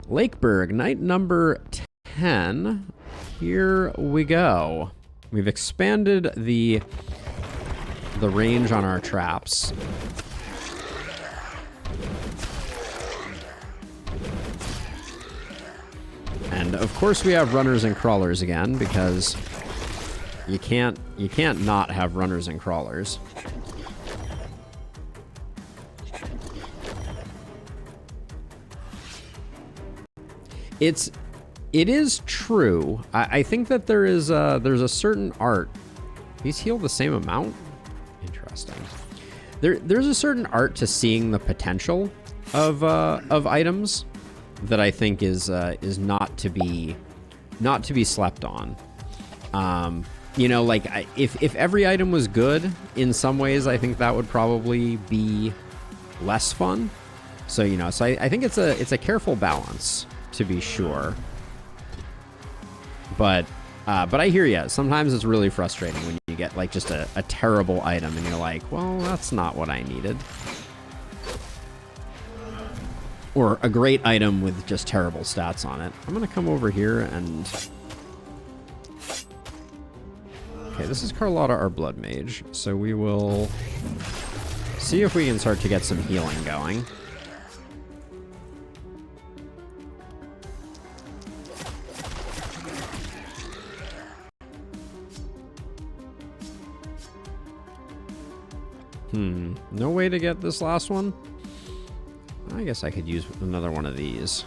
Lakeburg, night number 10. Here we go. We've expanded the range on our traps. And of course we have runners and crawlers again, because you can't not have runners and crawlers. It is true. I think that there's a certain art. These heal the same amount? Interesting. There's a certain art to seeing the potential of items that I think is not to be slept on. You know, like if every item was good in some ways, I think that would probably be less fun. So, you know, so I think it's a careful balance, to be sure. But I hear you. Sometimes it's really frustrating when you get like just a terrible item and you're like, well, that's not what I needed. Or a great item with just terrible stats on it. I'm gonna come over here and... Okay, this is Carlotta, our blood mage. So we will see if we can start to get some healing going. No way to get this last one? I guess I could use another one of these.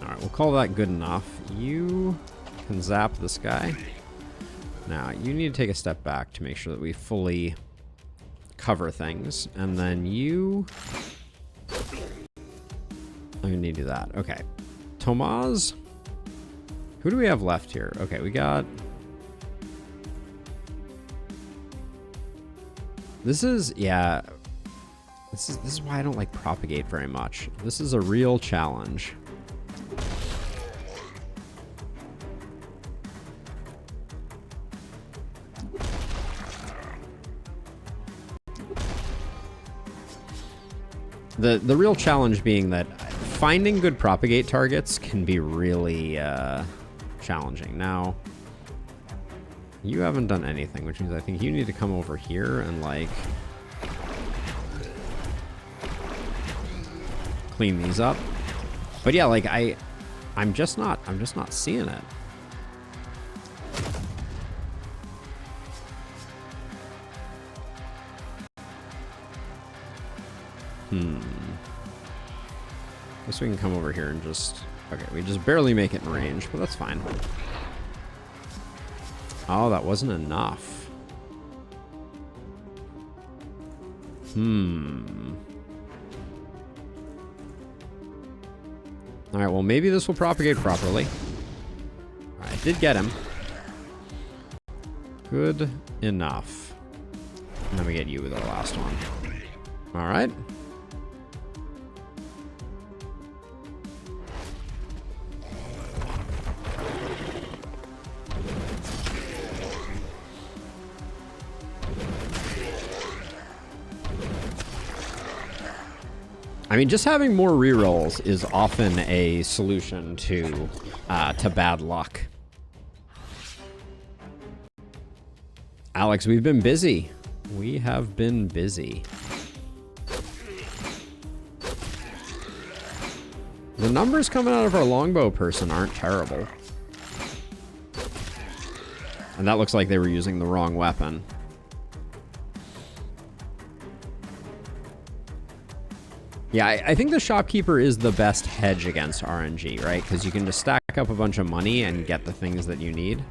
Alright, we'll call that good enough. You can zap this guy. Now, you need to take a step back to make sure that we fully cover things. And then you... I'm gonna need to do that. Okay. Tomaz? Who do we have left here? Okay, we got... This is, yeah... This is why I don't like propagate very much. This is a real challenge. The real challenge being that finding good propagate targets can be really challenging. Now, you haven't done anything, which means I think you need to come over here and like clean these up. But yeah, like I'm just not seeing it. Guess we can come over here and just... Okay, we just barely make it in range, but that's fine. Oh, that wasn't enough. Alright, well, maybe this will propagate properly. Alright, I did get him. Good enough. And then we get you with our last one. Alright. I mean, just having more rerolls is often a solution to bad luck. Alex, we've been busy. We have been busy. The numbers coming out of our longbow person aren't terrible. And that looks like they were using the wrong weapon. Yeah, I think the shopkeeper is the best hedge against RNG, right? Because you can just stack up a bunch of money and get the things that you need.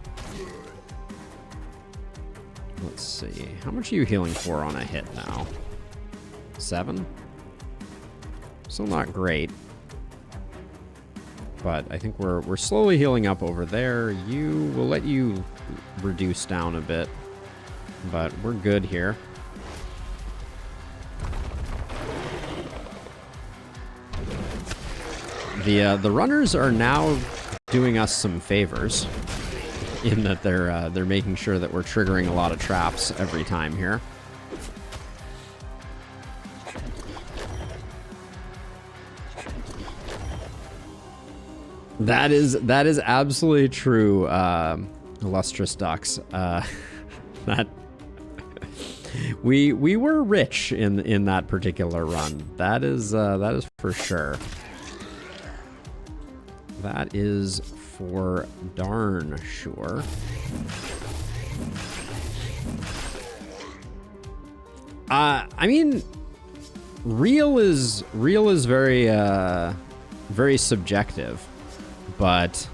Let's see. How much are you healing for on a hit now? 7? Still not great. But I think we're slowly healing up over there. We'll let you reduce down a bit. But we're good here. The runners are now doing us some favors in that they're making sure that we're triggering a lot of traps every time here. That is absolutely true, illustrious ducks. That we were rich in that particular run. That is for sure. That is for darn sure. I mean, real is very very subjective, but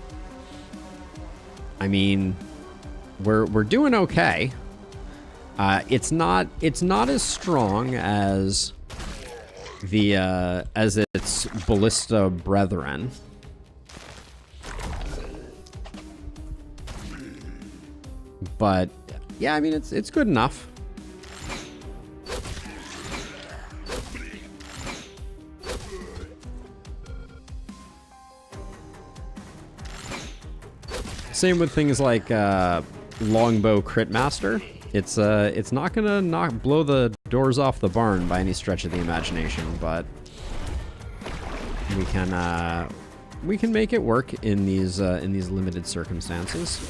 I mean, we're doing okay. It's not as strong as the as its ballista brethren. But yeah, I mean, it's good enough. Same with things like longbow crit master. It's not gonna blow the doors off the barn by any stretch of the imagination, but we can make it work in these limited circumstances.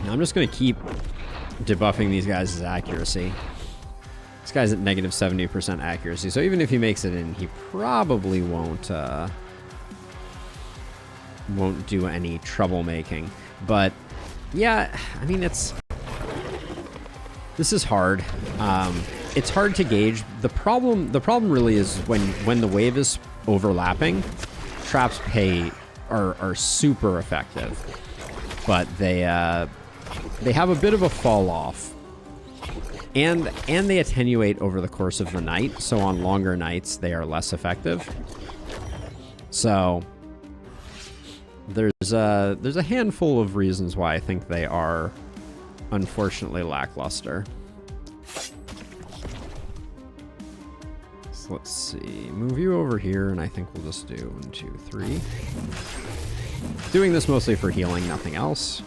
Now I'm just gonna keep debuffing these guys' accuracy. This guy's at negative 70% accuracy, so even if he makes it in, he probably won't do any troublemaking. But yeah, I mean, this is hard. It's hard to gauge. The problem really is when the wave is overlapping, traps are super effective, but they have a bit of a fall off, and they attenuate over the course of the night. So on longer nights, they are less effective. So there's a handful of reasons why I think they are unfortunately lackluster. So let's see, move you over here, and I think we'll just do 1, 2, 3. Doing this mostly for healing, nothing else.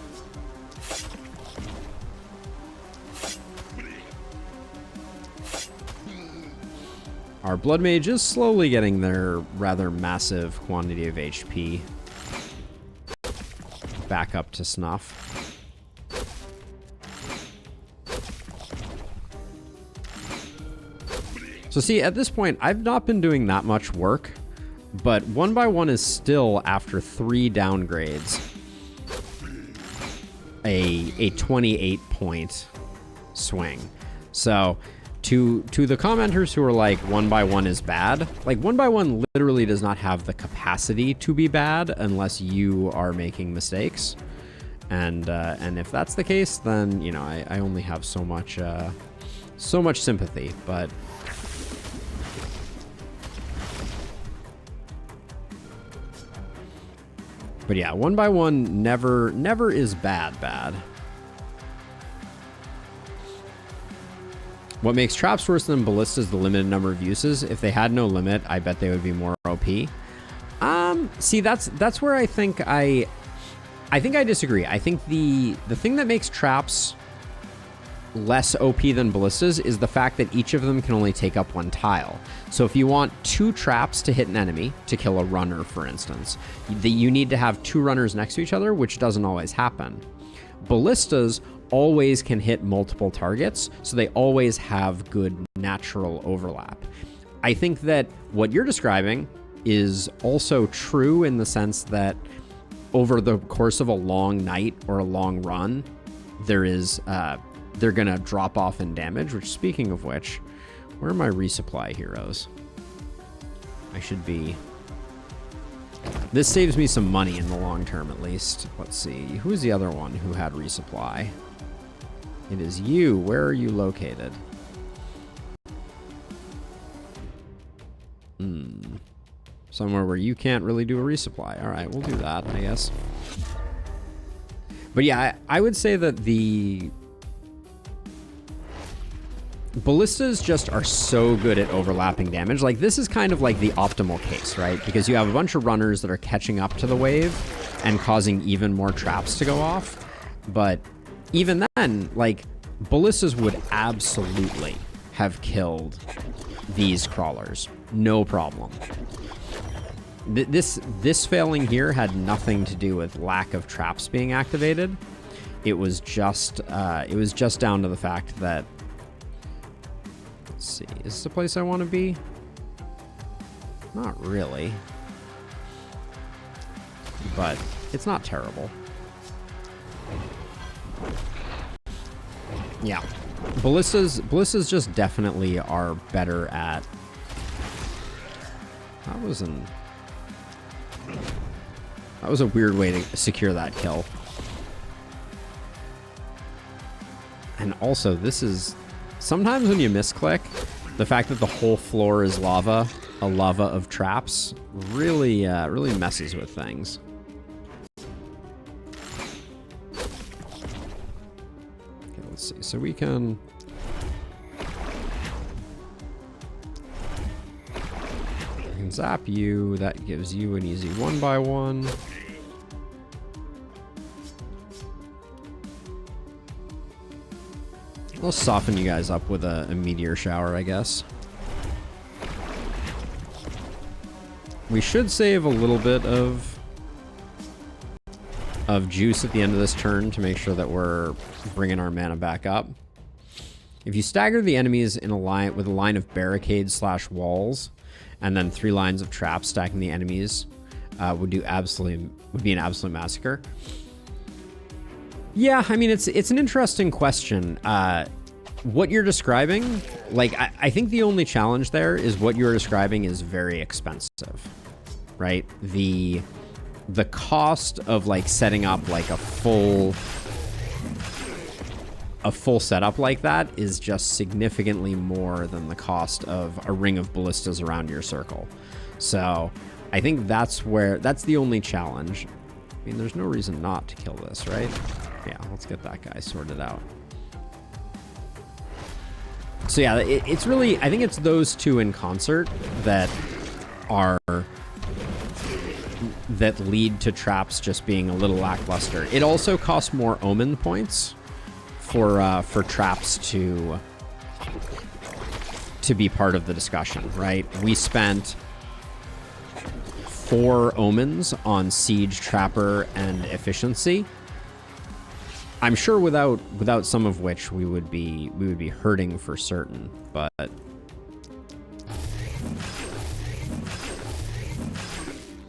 Our blood mage is slowly getting their rather massive quantity of HP back up to snuff. So see, at this point, I've not been doing that much work, but 1 by 1 is still, after 3 downgrades, a 28 point swing. So to the commenters who are like 1 by 1 is bad, like 1 by 1 literally does not have the capacity to be bad unless you are making mistakes. And if that's the case, then, you know, I only have so much sympathy, but yeah, 1 by 1 never is bad. What makes traps worse than ballistas is the limited number of uses. If they had no limit, I bet they would be more OP. See, that's where I think I disagree. I think the thing that makes traps less OP than ballistas is the fact that each of them can only take up 1 tile. So if you want 2 traps to hit an enemy, to kill a runner, for instance, you need to have 2 runners next to each other, which doesn't always happen. Ballistas always can hit multiple targets, so they always have good natural overlap. I think that what you're describing is also true in the sense that over the course of a long night or a long run, they're gonna drop off in damage, which, speaking of which, where are my resupply heroes? I should be... This saves me some money in the long term, at least. Let's see, who's the other one who had resupply? It is you. Where are you located? Somewhere where you can't really do a resupply. All right, we'll do that, I guess. But yeah, I would say that the ballistas just are so good at overlapping damage. Like, this is kind of like the optimal case, right? Because you have a bunch of runners that are catching up to the wave and causing even more traps to go off. But even then, like, ballistas would absolutely have killed these crawlers. no problem. This failing here had nothing to do with lack of traps being activated. It was just down to the fact that, let's see, is this a place I want to be? Not really, but it's not terrible. Yeah, ballistas just definitely are better at. That was a weird way to secure that kill. And also, this is sometimes when you misclick, the fact that the whole floor is lava, a lava of traps, really messes with things. Okay, let's see. So we can zap you. That gives you an easy 1x1. I'll soften you guys up with a meteor shower, I guess. We should save a little bit of juice at the end of this turn to make sure that we're bringing our mana back up. If you stagger the enemies in a line with a line of barricades / walls, and then 3 lines of traps stacking the enemies, would be an absolute massacre. Yeah, I mean, it's an interesting question. What you're describing, like, I think the only challenge there is what you're describing is very expensive, right? The cost of like setting up like a full setup like that is just significantly more than the cost of a ring of ballistas around your circle. So I think that's the only challenge. I mean, there's no reason not to kill this, right? Yeah, let's get that guy sorted out. So yeah, it's really, I think it's those two in concert that lead to traps just being a little lackluster. It also costs more omen points for traps to be part of the discussion, right? We spent 4 omens on siege, trapper, and efficiency. I'm sure without some of which we would be hurting for certain, but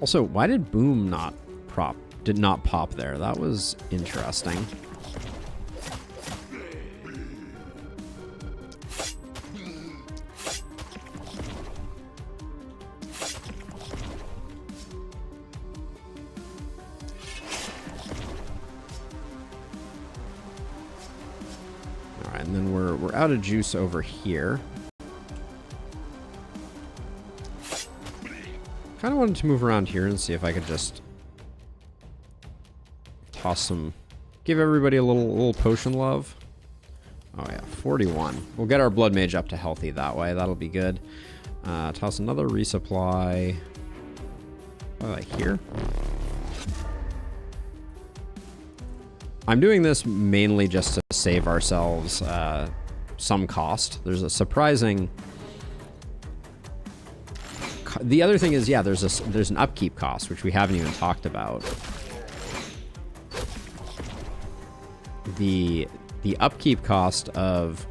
also, why did boom not pop there? That was interesting. And then we're out of juice over here. Kind of wanted to move around here and see if I could just give everybody a little potion love. Oh yeah, 41. We'll get our blood mage up to healthy that way. That'll be good. Toss another resupply. Here. I'm doing this mainly just to save ourselves some cost. There's a surprising. The other thing is, yeah, there's an upkeep cost, which we haven't even talked about. The upkeep cost of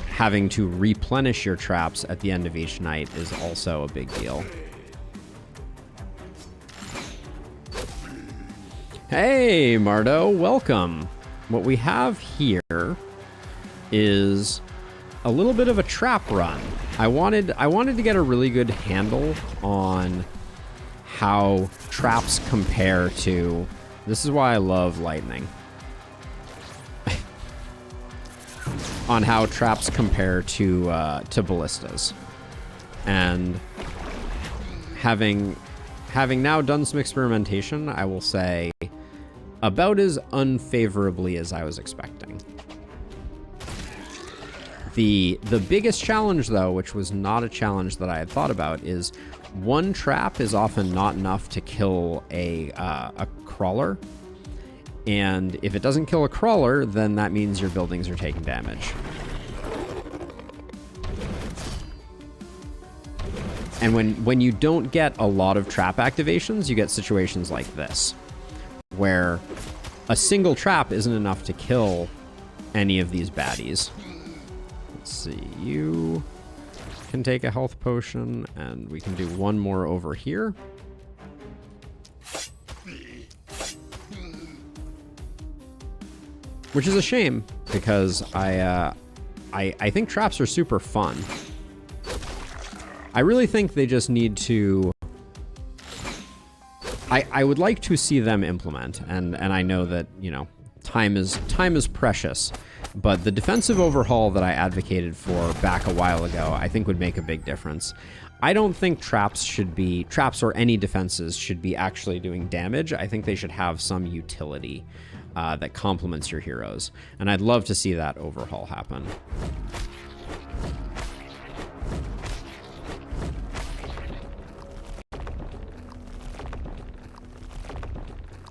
having to replenish your traps at the end of each night is also a big deal. Hey, Mardo, welcome. What we have here is a little bit of a trap run. I wanted to get a really good handle on how traps compare to. This is why I love lightning. On how traps compare to ballistas, and having now done some experimentation, I will say about as unfavorably as I was expecting. The biggest challenge, though, which was not a challenge that I had thought about, is one trap is often not enough to kill a crawler. And if it doesn't kill a crawler, then that means your buildings are taking damage. And when you don't get a lot of trap activations, you get situations like this, where a single trap isn't enough to kill any of these baddies. Let's see, you can take a health potion, and we can do one more over here. Which is a shame, because I think traps are super fun. I really think they just need to... I would like to see them implement, and I know that, you know, time is precious, but the defensive overhaul that I advocated for back a while ago, I think would make a big difference. I don't think traps or any defenses should be actually doing damage. I think they should have some utility that complements your heroes, and I'd love to see that overhaul happen.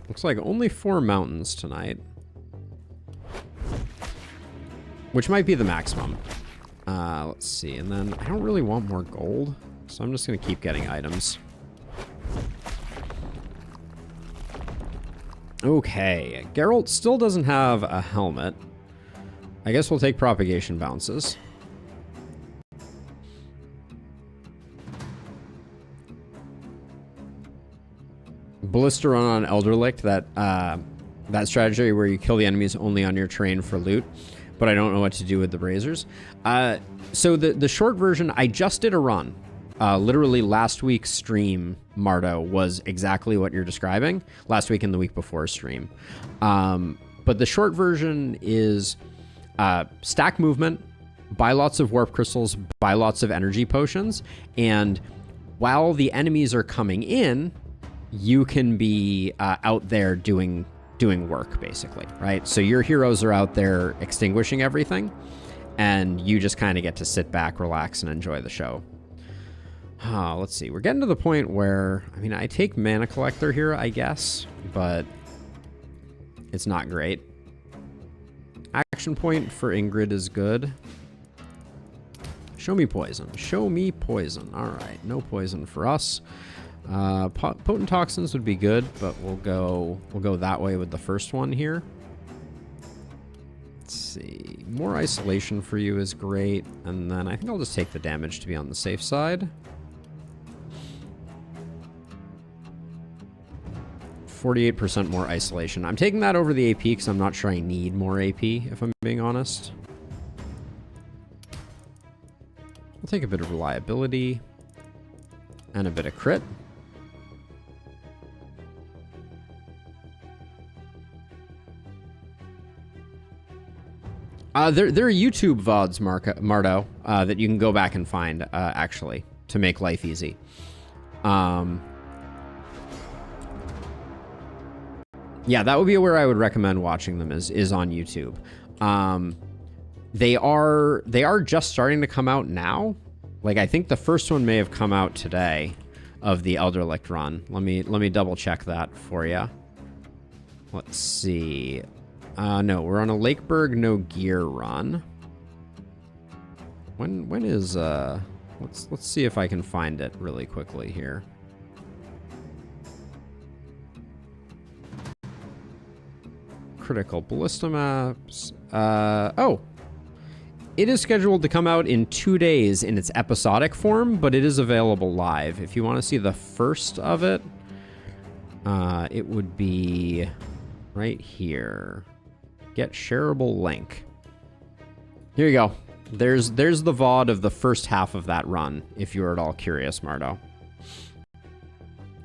Looks like only 4 mountains tonight, which might be the maximum. Let's see, and then I don't really want more gold, so I'm just going to keep getting items. Okay, Geralt still doesn't have a helmet. I guess we'll take propagation bounces. Ballista run on Elderlicht, that strategy where you kill the enemies only on your train for loot, but I don't know what to do with the Brazers. So the short version, I just did a run. Literally last week's stream, Mardo, was exactly what you're describing. Last week and the week before stream. But the short version is stack movement, buy lots of warp crystals, buy lots of energy potions, and while the enemies are coming in, you can be out there doing work, basically, right? So your heroes are out there extinguishing everything, and you just kind of get to sit back, relax, and enjoy the show. Let's see. We're getting to the point where, I mean, I take Mana Collector here, I guess, but it's not great. Action point for Ingrid is good. Show me poison. Show me poison. All right, no poison for us. Potent toxins would be good, but we'll go that way with the first one here. Let's see. More isolation for you is great, and then I think I'll just take the damage to be on the safe side. 48% more isolation. I'm taking that over the AP because I'm not sure I need more AP, if I'm being honest. I'll take a bit of reliability and a bit of crit. There are YouTube VODs, Mardo, that you can go back and find, actually, to make life easy. Yeah, that would be where I would recommend watching them, is on YouTube. They are just starting to come out now. Like, I think the first one may have come out today of the Elderlicht run. Let me double check that for you. Let's see. No, we're on a Lakeburg no gear run. When is let's see if I can find it really quickly here. Critical ballista maps. Oh, it is scheduled to come out in 2 days in its episodic form, but it is available live. If you want to see the first of it, it would be right here. Get shareable link. Here you go. There's the VOD of the first half of that run, if you're at all curious, Mardo.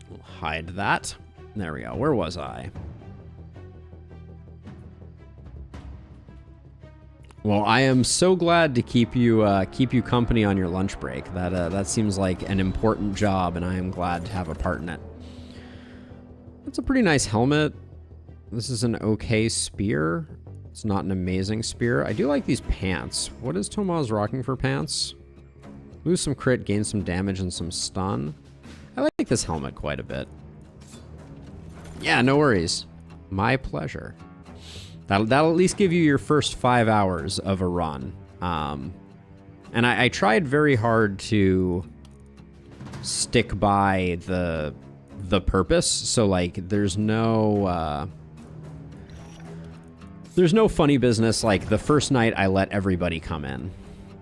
We'll hide that. There we go. Where was I? Well, I am so glad to keep you company on your lunch break. That seems like an important job, and I am glad to have a part in it. That's a pretty nice helmet. This is an okay spear. It's not an amazing spear. I do like these pants. What is Tomaz rocking for pants? Lose some crit, gain some damage, and some stun. I like this helmet quite a bit. Yeah, no worries. My pleasure. That'll at least give you your first 5 hours of a run. And I tried very hard to stick by the purpose. So like there's no funny business. Like the first night I let everybody come in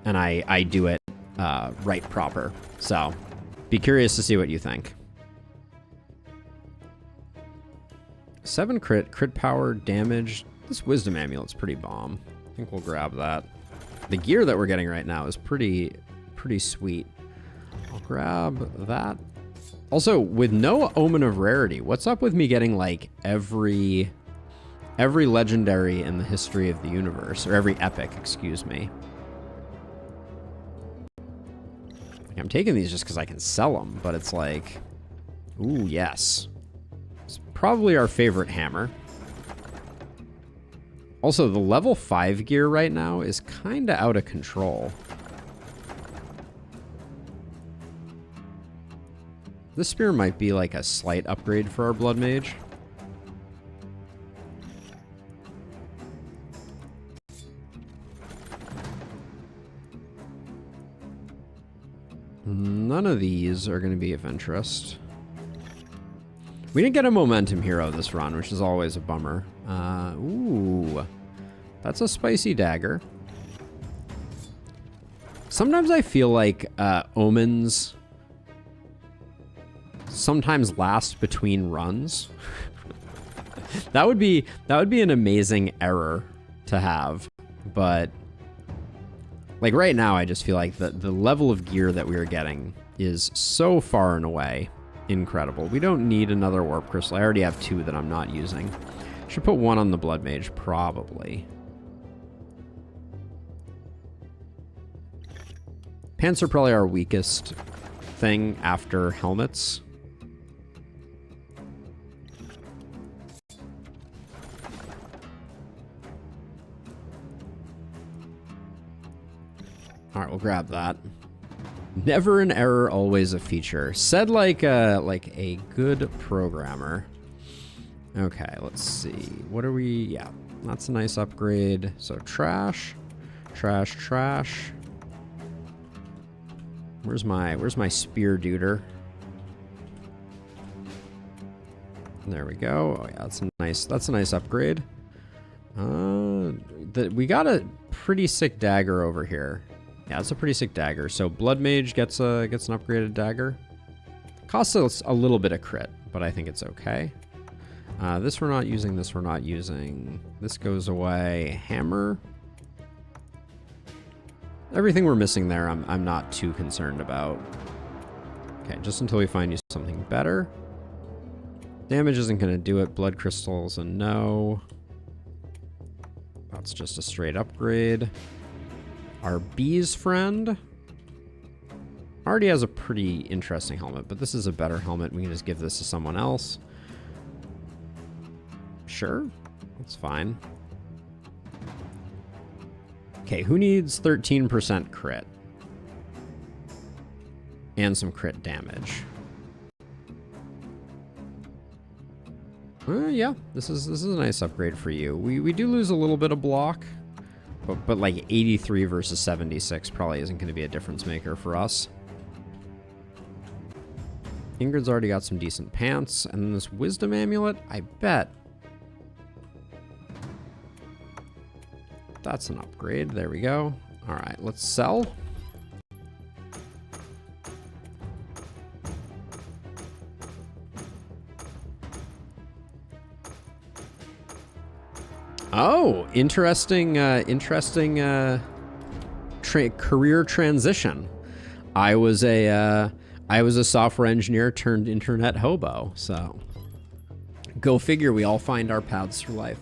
and I do it right proper. So be curious to see what you think. 7 crit power damage. This wisdom amulet's pretty bomb. I think we'll grab that. The gear that we're getting right now is pretty sweet. I'll grab that. Also, with no omen of rarity, what's up with me getting like every legendary in the history of the universe, or every epic, excuse me. I'm taking these just because I can sell them, but it's like, ooh, yes. It's probably our favorite hammer. Also, the level 5 gear right now is kind of out of control. This spear might be like a slight upgrade for our blood mage. None of these are going to be of interest. We didn't get a momentum hero this run, which is always a bummer. Ooh, that's a spicy dagger. Sometimes I feel like omens sometimes last between runs. that would be an amazing error to have, but like right now I just feel like the level of gear that we are getting is so far and away incredible. We don't need another warp crystal. I already have 2 that I'm not using. Should put 1 on the blood mage, probably. Pants are probably our weakest thing after helmets. All right, we'll grab that. Never an error, always a feature. Said like a good programmer. Okay, let's see. What are we? Yeah, that's a nice upgrade. So trash, trash, trash. Where's my spear duder? There we go. Oh yeah, that's a nice upgrade. We got a pretty sick dagger over here. Yeah, it's a pretty sick dagger. So blood mage gets an upgraded dagger. Costs us a little bit of crit, but I think it's okay. This we're not using. This we're not using. This goes away. Hammer. Everything we're missing there, I'm not too concerned about. Okay, just until we find you something better. Damage isn't going to do it. Blood crystals, a no. That's just a straight upgrade. Our bee's friend already has a pretty interesting helmet, but this is a better helmet. We can just give this to someone else. Sure, that's fine. Okay, who needs 13% crit? And some crit damage. Yeah, this is a nice upgrade for you. We do lose a little bit of block, but like 83 versus 76 probably isn't going to be a difference maker for us. Ingrid's already got some decent pants, and then this wisdom amulet, I bet. That's an upgrade. There we go. All right, let's sell. Oh, interesting career transition. I was a software engineer turned internet hobo. So go figure, we all find our paths through life.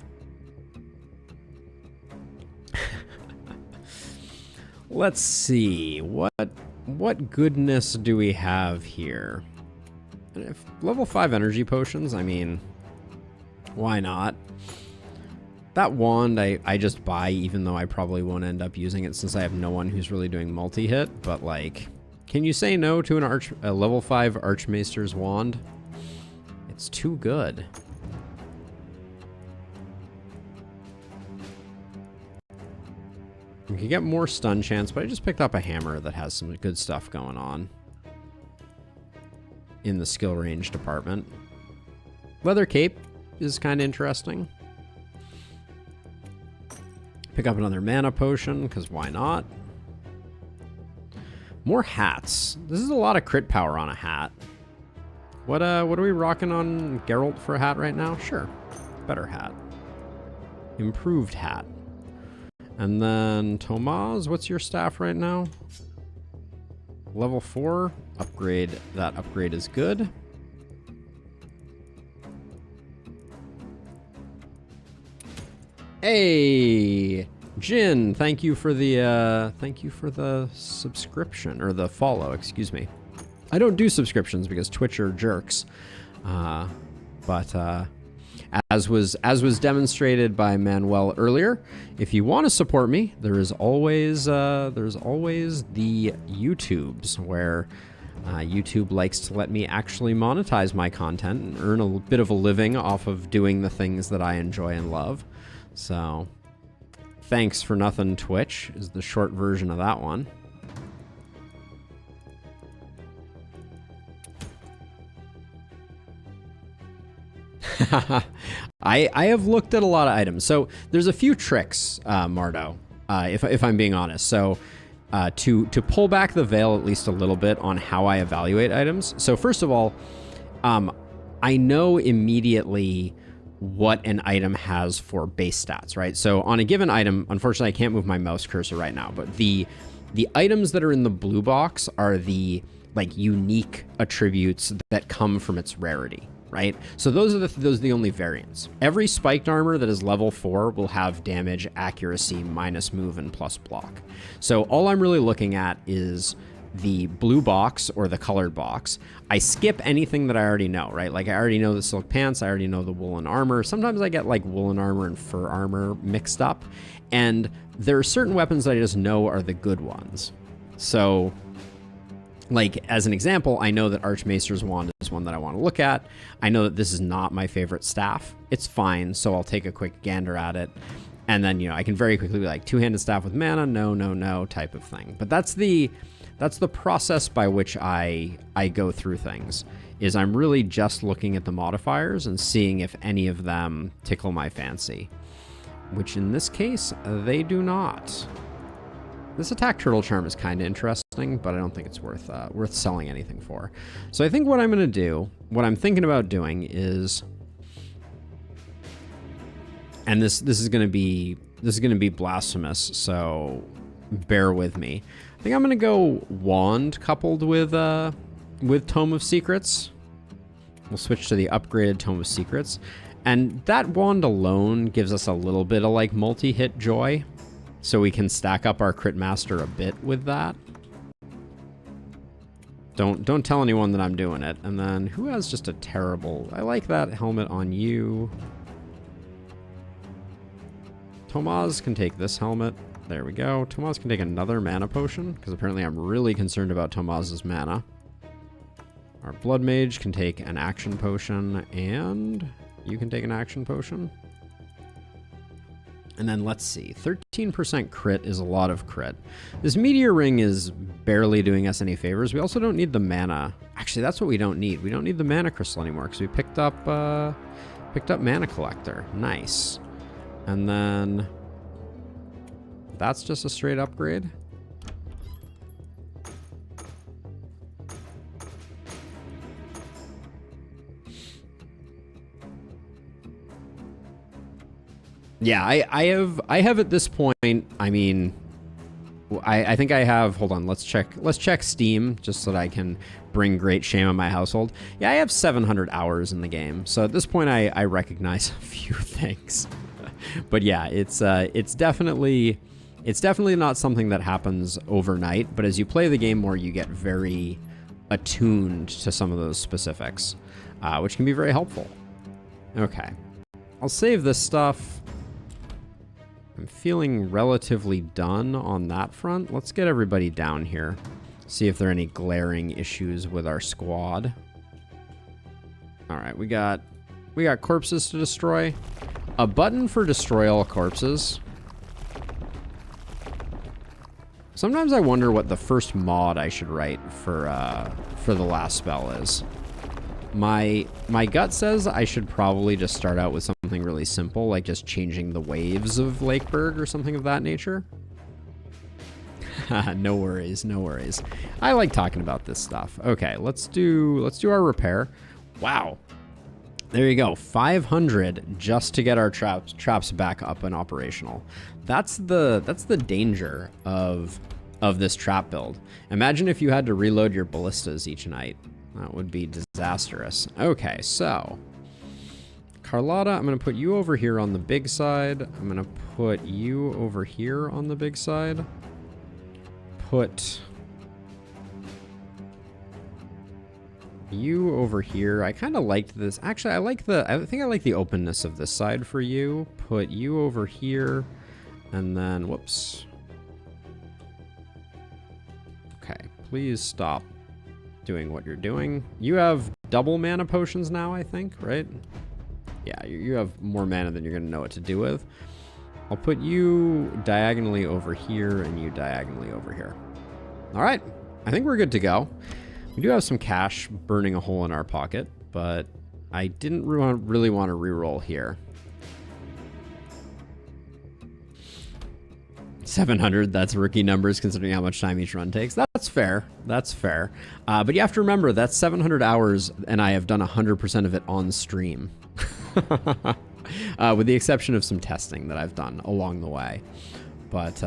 Let's see, what goodness do we have here? If level 5 energy potions, I mean, why not? That wand I just buy, even though I probably won't end up using it since I have no one who's really doing multi-hit, but like, can you say no to a level 5 Archmaester's wand? It's too good. We could get more stun chance, but I just picked up a hammer that has some good stuff going on. in the skill range department. Leather cape is kind of interesting. Pick up another mana potion, because why not? More hats. This is a lot of crit power on a hat. What are we rocking on Geralt for a hat right now? Sure. Better hat. Improved hat. And then Tomaz, what's your staff right now? Level 4. Upgrade. That upgrade is good. Hey, Jin, thank you for the subscription, or the follow, excuse me. I don't do subscriptions because Twitch are jerks. But as was demonstrated by Manuel earlier, if you want to support me, there's always the YouTubes, where YouTube likes to let me actually monetize my content and earn a bit of a living off of doing the things that I enjoy and love. So, thanks for nothing, Twitch, is the short version of that one. I have looked at a lot of items. So, there's a few tricks, Mardo, if I'm being honest. So, to pull back the veil at least a little bit on how I evaluate items. So, first of all, I know immediately what an item has for base stats, right? So on a given item, unfortunately, I can't move my mouse cursor right now, but the items that are in the blue box are the like unique attributes that come from its rarity, right? So those are the only variants. Every spiked armor that is level 4 will have damage, accuracy, minus move, and plus block. So all I'm really looking at is the blue box or the colored box. I skip anything that I already know, right? Like I already know the silk pants, I already know the woolen armor. Sometimes I get like woolen armor and fur armor mixed up. And there are certain weapons that I just know are the good ones. So like as an example, I know that Archmaester's Wand is one that I want to look at. I know that this is not my favorite staff. It's fine, so I'll take a quick gander at it. And then, you know, I can very quickly be like two-handed staff with mana, no type of thing. But that's the process by which I go through things, is I'm really just looking at the modifiers and seeing if any of them tickle my fancy, which in this case, they do not. This attack turtle charm is kind of interesting, but I don't think it's worth selling anything for. So I think what I'm going to do, what I'm thinking about doing is, and this is going to be blasphemous, so bear with me. I think I'm gonna go wand coupled with Tome of Secrets. We'll switch to the upgraded Tome of Secrets, and that wand alone gives us a little bit of like multi-hit joy, so we can stack up our crit master a bit with that. Don't tell anyone that I'm doing it. And then who has just a terrible? I like that helmet on you. Tomaz can take this helmet. There we go. Tomaz can take another mana potion, because apparently I'm really concerned about Tomaz's mana. Our Blood Mage can take an action potion, and you can take an action potion. And then let's see, 13% crit is a lot of crit. This Meteor Ring is barely doing us any favors. We also don't need the mana. Actually, that's what we don't need. We don't need the mana crystal anymore, because we picked up Mana Collector. Nice. And then that's just a straight upgrade. Yeah, I have at this point, I mean, I think I have, hold on, let's check Steam just so that I can bring great shame on my household. Yeah, I have 700 hours in the game. So at this point I recognize a few things. But yeah, it's definitely not something that happens overnight, but as you play the game more, you get very attuned to some of those specifics, which can be very helpful. Okay, I'll save this stuff. I'm feeling relatively done on that front. Let's get everybody down here. See if there are any glaring issues with our squad. All right, we got corpses to destroy. A button for destroy all corpses. Sometimes I wonder what the first mod I should write for the last spell is. My gut says I should probably just start out with something really simple, like just changing the waves of Lakeberg or something of that nature. No worries, no worries. I like talking about this stuff. Okay, let's do our repair. Wow. There you go, 500 just to get our traps back up and operational. That's the danger of this trap build. Imagine if you had to reload your ballistas each night. That would be disastrous. Okay, so Carlotta, I'm gonna put you over here on the big side. I'm gonna put you over here on the big side. Put you over here. I kind of liked this. Actually, I think I like the openness of this side for you. Put you over here, and then, whoops. Okay, please stop doing what you're doing. You have double mana potions now, I think, right? Yeah, you have more mana than you're gonna know what to do with. I'll put you diagonally over here and you diagonally over here. All right, I think we're good to go. We do have some cash burning a hole in our pocket, but I didn't really want to reroll here. 700, that's rookie numbers considering how much time each run takes. That's fair. That's fair. But you have to remember that's 700 hours and I have done 100% of it on stream. With the exception of some testing that I've done along the way. But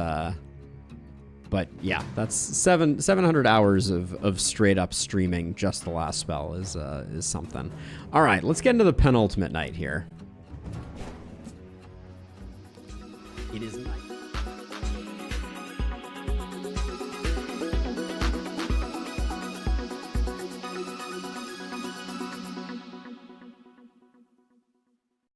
yeah, that's 700 hours of straight up streaming just the last spell is something. All right, let's get into the penultimate night here. It is night.